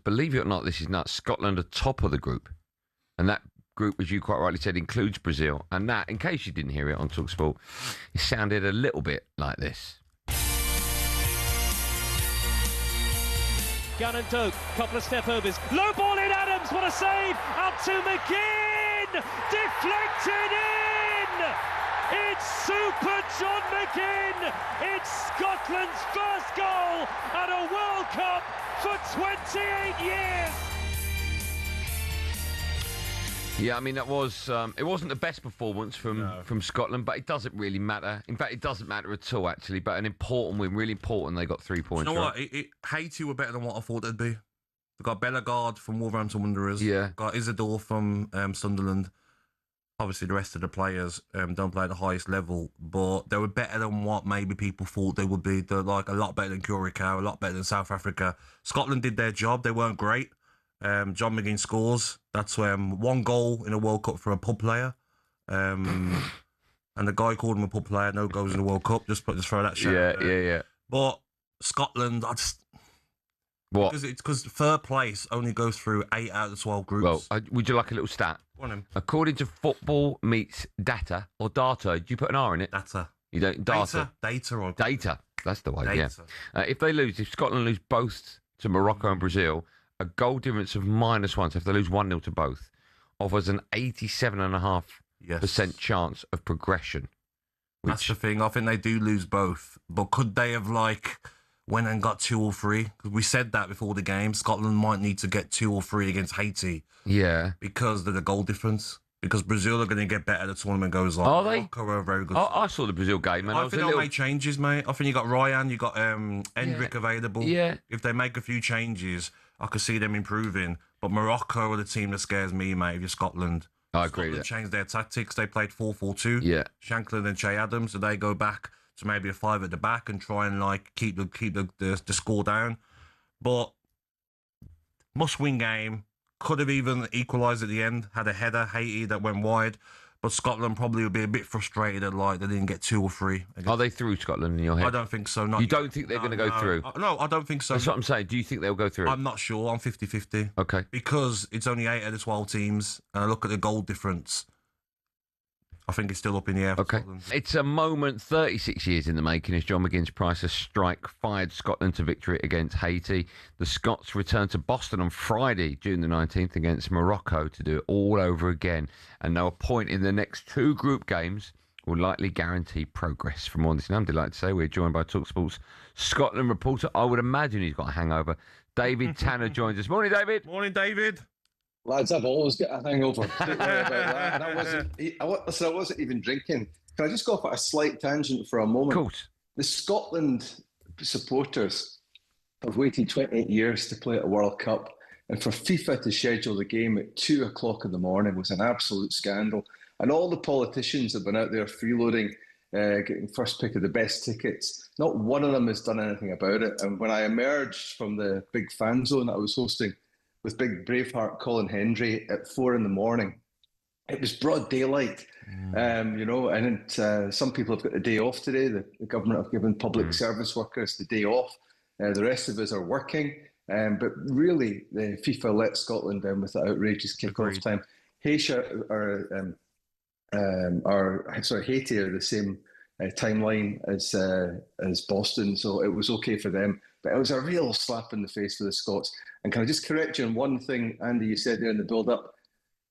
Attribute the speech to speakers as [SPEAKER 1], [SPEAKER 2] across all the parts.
[SPEAKER 1] believe it or not, this is nuts, Scotland are top of the group. And that group, as you quite rightly said, includes Brazil. And that, in case you didn't hear it on talkSPORT, it sounded a little bit like this.
[SPEAKER 2] Gannon Doak, couple of step overs. Low ball in Adams, what a save! Out to McGinn! Deflected in! It's Super John McGinn! It's Scotland's first goal at a World Cup for 28 years!
[SPEAKER 1] Yeah, I mean, that was it wasn't the best performance from Scotland, but it doesn't really matter. In fact, it doesn't matter at all, actually. But an important win, really important. They got 3 points.
[SPEAKER 3] You know
[SPEAKER 1] right?
[SPEAKER 3] what? Haiti were better than what I thought they'd be. They got Bellegarde from Wolverhampton Wanderers.
[SPEAKER 1] Yeah.
[SPEAKER 3] Got Isidore from Sunderland. Obviously, the rest of the players don't play at the highest level, but they were better than what maybe people thought they would be. They're like a lot better than Curacao, a lot better than South Africa. Scotland did their job. They weren't great. John McGinn scores. That's 1 goal in a World Cup for a pub player. And the guy called him a pub player. No goals in the World Cup. Just throw that shit out there.
[SPEAKER 1] Yeah.
[SPEAKER 3] But Scotland, I just...
[SPEAKER 1] What?
[SPEAKER 3] Because third place only goes through 8 out of the 12 groups.
[SPEAKER 1] Well, would you like a little stat?
[SPEAKER 3] Go on him.
[SPEAKER 1] According to Football Meets Data, or Data, do you put an R in it?
[SPEAKER 3] Data.
[SPEAKER 1] You don't? Data.
[SPEAKER 3] Data.
[SPEAKER 1] That's the way,
[SPEAKER 3] Data.
[SPEAKER 1] yeah. If Scotland lose both to Morocco and Brazil, a goal difference of -1, so if they lose 1-0 to both, offers an 87.5% chance of progression.
[SPEAKER 3] That's the thing. I think they do lose both. But could they have, went and got 2 or 3? Because we said that before the game. Scotland might need to get 2 or 3 against Haiti.
[SPEAKER 1] Yeah.
[SPEAKER 3] Because of the goal difference. Because Brazil are going to get better as the tournament goes on.
[SPEAKER 1] Are they?
[SPEAKER 3] Morocco are a very good.
[SPEAKER 1] I saw the Brazil game, and
[SPEAKER 3] I think they'll make changes, mate. I think you got Ryan, you got Hendrick available.
[SPEAKER 1] Yeah.
[SPEAKER 3] If they make a few changes, I could see them improving. But Morocco are the team that scares me, mate, if you're Scotland.
[SPEAKER 1] I agree with that.
[SPEAKER 3] Changed their tactics. They played 4-4-2.
[SPEAKER 1] Yeah.
[SPEAKER 3] Shankland and Che Adams, so they go back to maybe a 5 at the back and try and keep the score down. But must-win game. Could have even equalised at the end. Had a header, Haiti, that went wide. But Scotland probably would be a bit frustrated that they didn't get 2 or 3.
[SPEAKER 1] Are they through Scotland in your head?
[SPEAKER 3] I don't think so.
[SPEAKER 1] You don't think they're going to go through?
[SPEAKER 3] No, I don't think so.
[SPEAKER 1] That's what I'm saying. Do you think they'll go through?
[SPEAKER 3] I'm not sure. I'm 50-50.
[SPEAKER 1] Okay.
[SPEAKER 3] Because it's only 8 out of 12 teams. And I look at the goal difference. I think it's still up in the air for Scotland.
[SPEAKER 1] It's a moment 36 years in the making as John McGinn's priceless strike fired Scotland to victory against Haiti. The Scots return to Boston on Friday, June the 19th, against Morocco to do it all over again. And now a point in the next 2 group games will likely guarantee progress. From all this, and I'm delighted to say we're joined by talkSPORT's Scotland reporter. I would imagine he's got a hangover. David Tanner joins us. Morning, David.
[SPEAKER 3] Morning, David.
[SPEAKER 4] Lads, I've always got a hangover. Don't worry about that. And I wasn't even drinking. Can I just go off at a slight tangent for a moment?
[SPEAKER 1] Of course.
[SPEAKER 4] The Scotland supporters have waited 28 years to play at a World Cup, and for FIFA to schedule the game at 2 o'clock in the morning was an absolute scandal. And all the politicians have been out there freeloading, getting first pick of the best tickets. Not one of them has done anything about it. And when I emerged from the big fan zone that I was hosting, with big Braveheart Colin Hendry at 4 in the morning. It was broad daylight, and some people have got the day off today. The government have given public service workers the day off. The rest of us are working. But really, the FIFA let Scotland down with the outrageous kick-off time. Haiti are the same timeline as Boston, so it was okay for them. But it was a real slap in the face for the Scots. And can I just correct you on one thing, Andy, you said there in the build-up?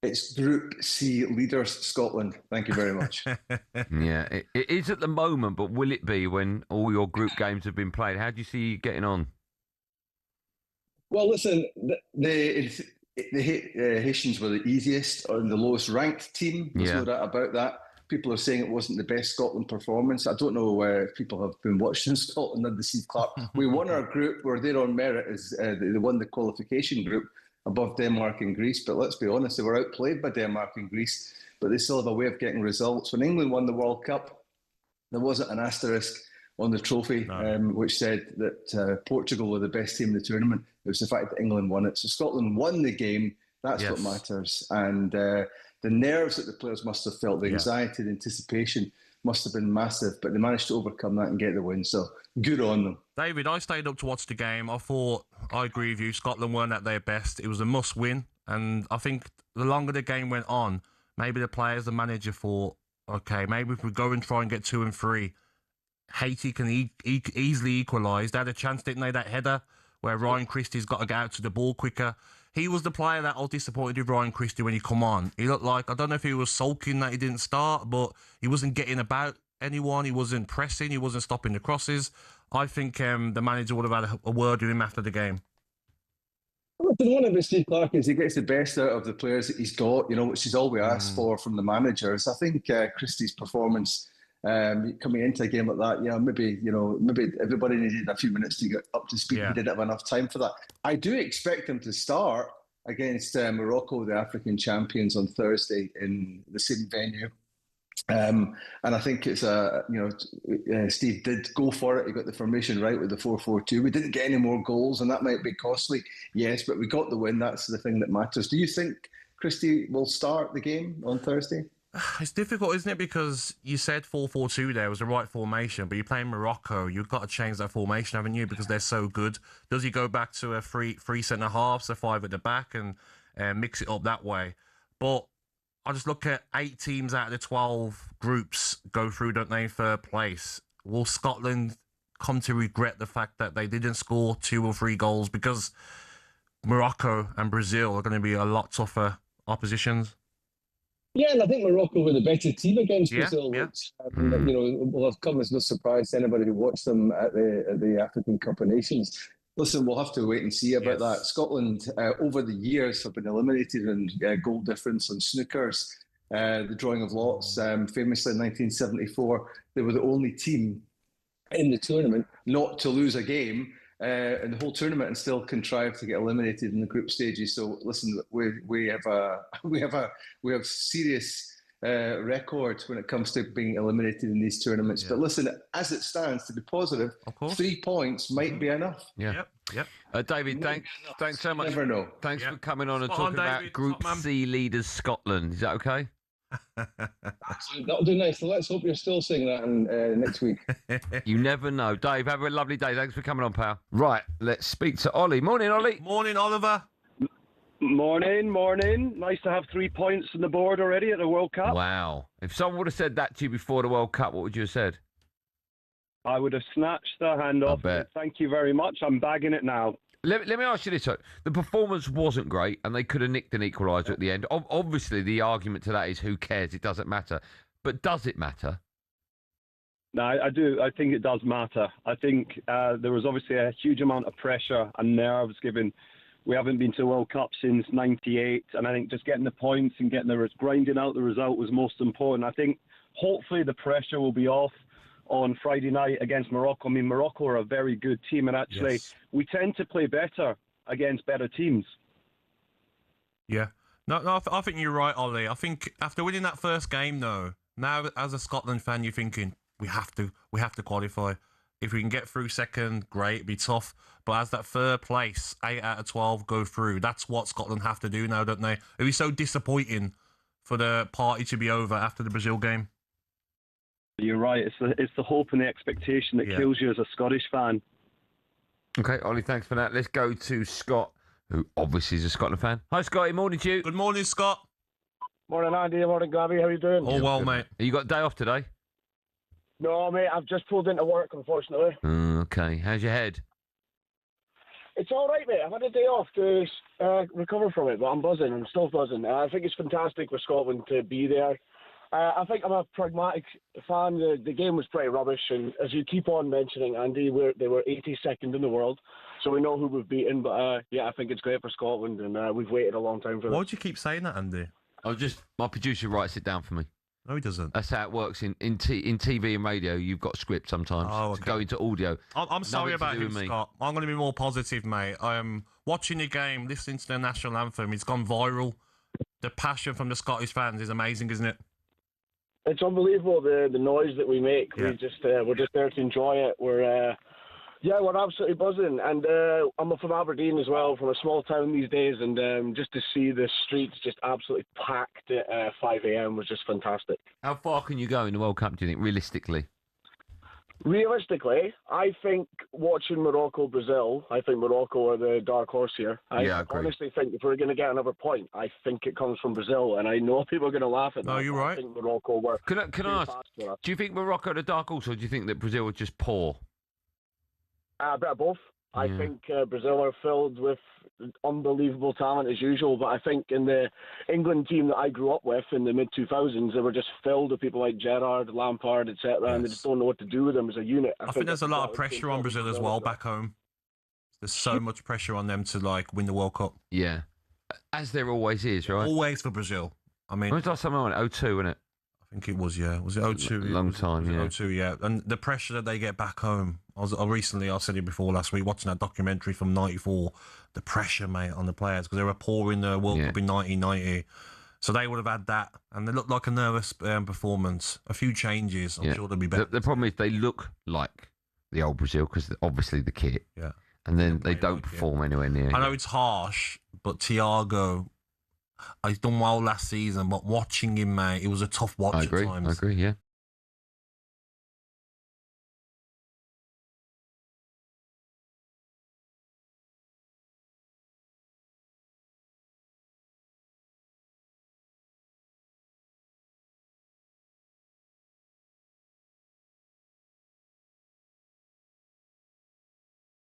[SPEAKER 4] It's Group C leaders, Scotland. Thank you very much.
[SPEAKER 1] Yeah, it is at the moment, but will it be when all your group games have been played? How do you see you getting on?
[SPEAKER 4] Well, listen, the Haitians were the easiest or the lowest ranked team. There's no doubt about that. People are saying it wasn't the best Scotland performance. I don't know if people have been watching Scotland under Steve Clarke. We won our group. We're there on merit as they won the qualification group above Denmark and Greece. But let's be honest, they were outplayed by Denmark and Greece, but they still have a way of getting results. When England won the World Cup, there wasn't an asterisk on the trophy, which said that Portugal were the best team in the tournament. It was the fact that England won it. So Scotland won the game. That's what matters. And the nerves that the players must have felt, the anxiety, the anticipation. must have been massive, but they managed to overcome that and get the win. So good on them.
[SPEAKER 3] David, I stayed up to watch the game. I agree with you, Scotland weren't at their best. It was a must-win, and I think the longer the game went on, maybe the players, the manager thought, okay, maybe if we go and try and get 2 and 3, Haiti can easily equalise. They had a chance, didn't they, that header where Ryan Christie's got to get out to the ball quicker. He was the player that I was disappointed with, Ryan Christie, when he come on. He looked like, I don't know if he was sulking that he didn't start, but he wasn't getting about anyone. He wasn't pressing. He wasn't stopping the crosses. I think the manager would have had a word with him after the game.
[SPEAKER 4] Well, the one about Steve Clarke is he gets the best out of the players that he's got, which is all we ask for from the managers. I think Christie's performance coming into a game like that, maybe everybody needed a few minutes to get up to speed. He didn't have enough time for that. I do expect him to start against Morocco, the African champions, on Thursday in the same venue. And I think it's Steve did go for it. He got the formation right with the 4-4-2. We didn't get any more goals, and that might be costly, yes, but we got the win. That's the thing that matters. Do you think Christie will start the game on Thursday?
[SPEAKER 3] It's difficult, isn't it? Because you said 4-4-2 there was the right formation, but you're playing Morocco. You've got to change that formation, haven't you? Because they're so good. Does he go back to a three centre halves, so 5 at the back, and mix it up that way? But I just look at 8 teams out of the 12 groups go through, don't they, in third place. Will Scotland come to regret the fact that they didn't score 2 or 3 goals? Because Morocco and Brazil are going to be a lot tougher oppositions.
[SPEAKER 5] Yeah, and I think Morocco were the better team against Brazil,
[SPEAKER 3] yeah.
[SPEAKER 5] which will have come as no surprise to anybody who watched them at the African Cup of Nations.
[SPEAKER 4] Listen, we'll have to wait and see about that. Scotland, over the years, have been eliminated in goal difference on snookers, the drawing of lots. Famously in 1974, they were the only team in the tournament not to lose a game in the whole tournament and still contrive to get eliminated in the group stages. So, listen, we have serious record when it comes to being eliminated in these tournaments. But listen, as it stands, to be positive, 3 points might be enough.
[SPEAKER 3] Yep.
[SPEAKER 1] David, thanks so much.
[SPEAKER 4] Never know.
[SPEAKER 1] Thanks for coming on and talking about Group C leaders Scotland. Is that okay?
[SPEAKER 5] That'll do nice. So let's hope you're still saying that next week.
[SPEAKER 1] You never know. Dave, have a lovely day. Thanks for coming on, pal. Right, let's speak to Ollie. Morning, Ollie.
[SPEAKER 3] Morning, Oliver.
[SPEAKER 6] Morning. Nice to have 3 points on the board already at the World Cup.
[SPEAKER 1] Wow. If someone would have said that to you before the World Cup, what would you have said?
[SPEAKER 6] I would have snatched the hand off. Thank you very much. I'm bagging it now.
[SPEAKER 1] Let me ask you this. The performance wasn't great, and they could have nicked an equaliser at the end. Obviously, the argument to that is who cares? It doesn't matter. But does it matter?
[SPEAKER 6] No, I do. I think it does matter. I think there was obviously a huge amount of pressure and nerves given. We haven't been to the World Cup since '98, and I think just getting the points and grinding out the result was most important. I think hopefully the pressure will be off on Friday night against Morocco. I mean, Morocco are a very good team, and actually we tend to play better against better teams.
[SPEAKER 3] Yeah. No, I think you're right, Ollie. I think after winning that first game, though, now as a Scotland fan, you're thinking we have to qualify. If we can get through second, great. It'd be tough. But as that third place, 8 out of 12 go through, that's what Scotland have to do now, don't they? It'd be so disappointing for the party to be over after the Brazil game.
[SPEAKER 6] You're right. It's the hope and the expectation that kills you as a Scottish fan.
[SPEAKER 1] Okay, Ollie, thanks for that. Let's go to Scott, who obviously is a Scotland fan. Hi, Scotty. Morning to you.
[SPEAKER 3] Good morning, Scott.
[SPEAKER 7] Morning, Andy. Morning, Gabby. How you doing?
[SPEAKER 3] All well, mate.
[SPEAKER 1] You got a day off today?
[SPEAKER 7] No, mate. I've just pulled into work, unfortunately.
[SPEAKER 1] Okay. How's your head?
[SPEAKER 7] It's all right, mate. I've had a day off to recover from it, but I'm buzzing. I'm still buzzing. I think it's fantastic for Scotland to be there. I think I'm a pragmatic fan. The game was pretty rubbish, and as you keep on mentioning, Andy, they were 82nd in the world, so we know who we've beaten. But I think it's great for Scotland, and we've waited a long time for this.
[SPEAKER 3] Why do you keep saying that, Andy?
[SPEAKER 1] My producer writes it down for me.
[SPEAKER 3] No, he doesn't.
[SPEAKER 1] That's how it works in TV and radio. You've got script sometimes to go into audio.
[SPEAKER 3] I'm sorry about him, Scott. I'm going to be more positive, mate. Watching the game, listening to the national anthem, it's gone viral. The passion from the Scottish fans is amazing, isn't it?
[SPEAKER 7] It's unbelievable the noise that we make. Yeah. We're just there to enjoy it. Yeah, we're absolutely buzzing, and I'm from Aberdeen as well, from a small town these days, and just to see the streets just absolutely packed at 5 a.m. was just fantastic.
[SPEAKER 1] How far can you go in the World Cup, do you think, realistically?
[SPEAKER 7] Realistically, I think watching Morocco-Brazil, I think Morocco are the dark horse here. I
[SPEAKER 1] agree.
[SPEAKER 7] honestly think if we're going to get another point, I think it comes from Brazil, and I know people are going to laugh at that.
[SPEAKER 3] No, you're right.
[SPEAKER 7] I think Morocco were
[SPEAKER 1] Can I ask,
[SPEAKER 7] fast for us.
[SPEAKER 1] do you think Morocco are the dark horse, or do you think that Brazil are just poor?
[SPEAKER 7] A bit of both. I
[SPEAKER 1] Yeah.
[SPEAKER 7] think Brazil are filled with unbelievable talent as usual, but I think in the England team that I grew up with in the mid-2000s, they were just filled with people like Gerrard, Lampard, etc., and they just don't know what to do with them as a unit.
[SPEAKER 3] I think there's a lot of pressure on Brazil as well back home. There's so much pressure on them to like win the World Cup.
[SPEAKER 1] Yeah. As there always is, right?
[SPEAKER 3] Always for Brazil. I mean,
[SPEAKER 1] when was the last time I won it? 02, wasn't it?
[SPEAKER 3] I think it was, yeah. Was it 02?
[SPEAKER 1] Long time,
[SPEAKER 3] was it
[SPEAKER 1] yeah.
[SPEAKER 3] 02, yeah. And the pressure that they get back home. I said it before last week, watching that documentary from '94. The pressure, mate, on the players because they were poor in the World Cup in 1990. So they would have had that, and they looked like a nervous performance. A few changes, I'm sure they'll be better.
[SPEAKER 1] The problem is they look like the old Brazil because obviously the kit.
[SPEAKER 3] Yeah.
[SPEAKER 1] And then they don't perform anywhere near.
[SPEAKER 3] I know it's harsh, but Thiago, he's done well last season, but watching him, mate, it was a tough watch at times.
[SPEAKER 1] I agree, yeah.